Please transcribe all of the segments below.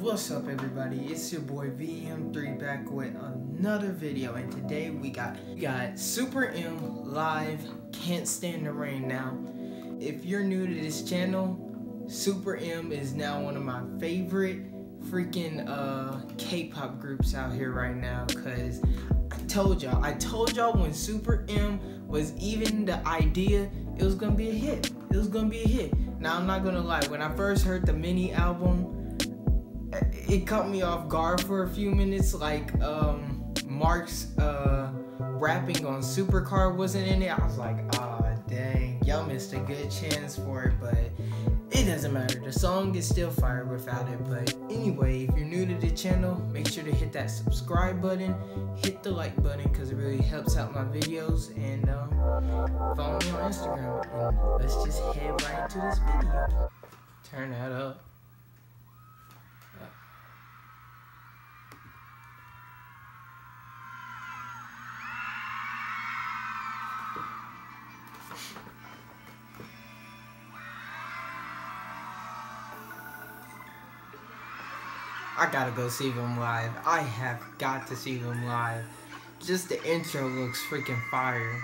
What's up everybody, it's your boy VM3 back with another video, and today we got SuperM live Can't Stand the Rain. Now, if you're new to this channel, SuperM is now one of my favorite freaking K-pop groups out here right now, cause I told y'all when SuperM was even the idea, it was gonna be a hit. Now I'm not gonna lie, when I first heard the mini album, it caught me off guard for a few minutes, like Mark's rapping on Supercar wasn't in it. I was like, ah, dang, y'all missed a good chance for it, but it doesn't matter. The song is still fire without it. But anyway, if you're new to the channel, make sure to hit that subscribe button, hit the like button, because it really helps out my videos, and follow me on Instagram, and let's just head right into this video. Turn that up. I gotta go see them live. I have got to see them live. Just the intro looks freaking fire.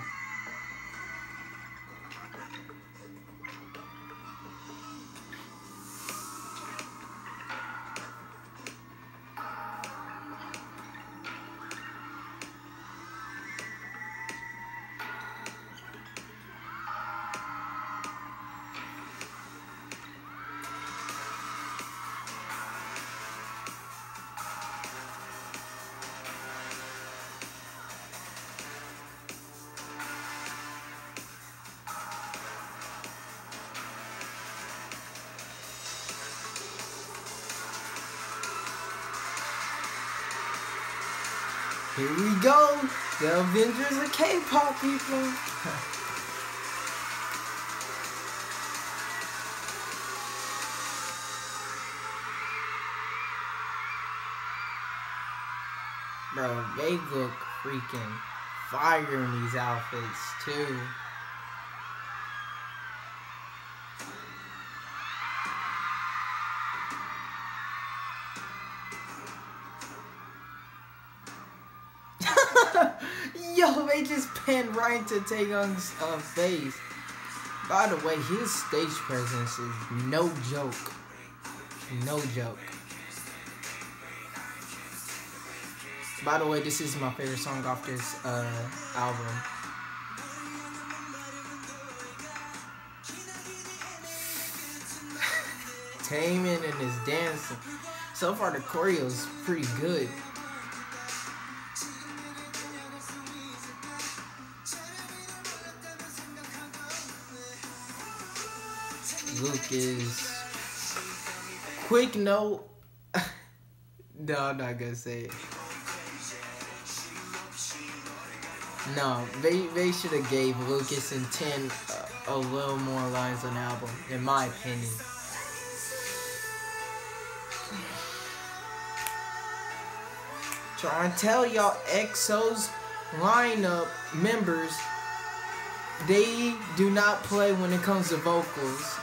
Here we go, the Avengers of K-pop, people. Bro, they look freaking fire in these outfits too. Yo, they just panned right into Taeyong's face. By the way, his stage presence is no joke. No joke. By the way, this is my favorite song off this album. Taemin and his dancing. So far, the choreo is pretty good. Luke is quick note. No, I'm not gonna say it. No, they should have gave Lucas and 10 a little more lines on the album, in my opinion. Trying to tell y'all, EXO's lineup members, they do not play when it comes to vocals.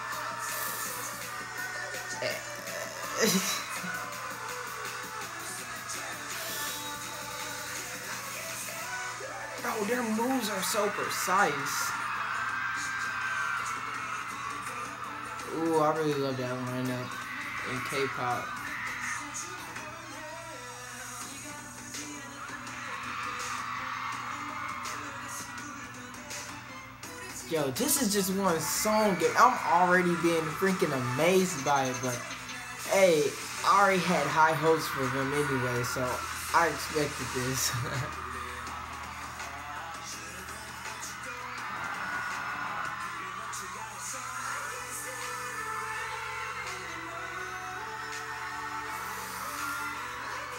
Bro, their moves are so precise. Ooh, I really love that lineup in K-pop. Yo, this is just one song, and I'm already being freaking amazed by it, but hey, I already had high hopes for them anyway, so I expected this.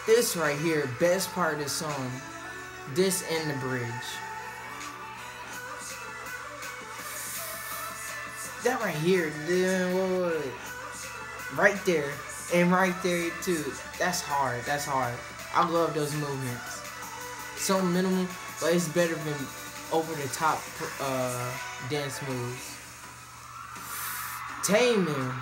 This right here, best part of the song, this and the bridge. That right here, right there, and right there too. That's hard. That's hard. I love those movements. So minimal, but it's better than over the top dance moves. Taemin.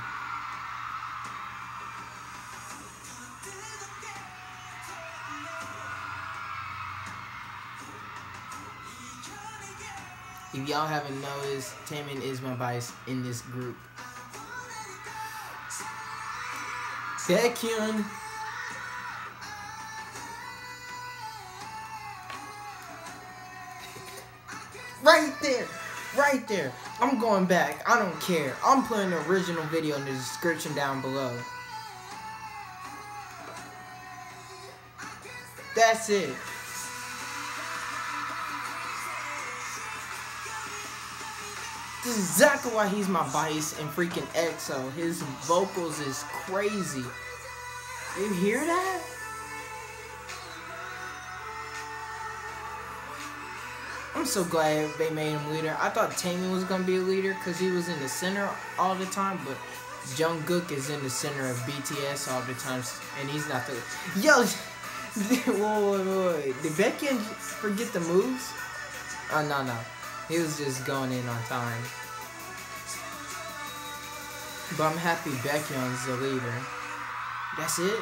If y'all haven't noticed, Taemin is my bias in this group. Baekhyun. Right there. Right there. I'm going back. I don't care. I'm putting the original video in the description down below. That's it. This is exactly why he's my bias in freaking EXO. His vocals is crazy. You hear that? I'm so glad they made him leader. I thought Taemin was gonna be a leader because he was in the center all the time, but Jungkook is in the center of BTS all the time, and he's not the. Yo, whoa. Did Baekhyun forget the moves? Oh no. He was just going in on time. But I'm happy Baekhyun's the leader. That's it?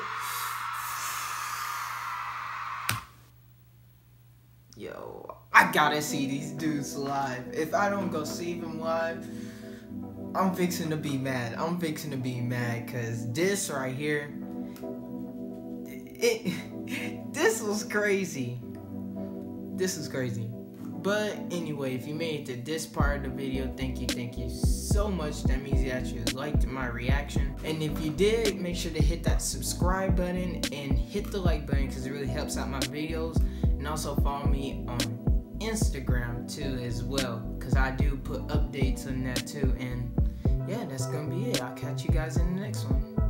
Yo, I gotta see these dudes live. If I don't go see them live, I'm fixing to be mad. I'm fixing to be mad because this right here, this was crazy. This is crazy. But anyway, if you made it to this part of the video, thank you so much. That means you actually liked my reaction. And if you did, make sure to hit that subscribe button and hit the like button because it really helps out my videos. And also follow me on Instagram too as well, because I do put updates on that too. And yeah, that's gonna be it. I'll catch you guys in the next one.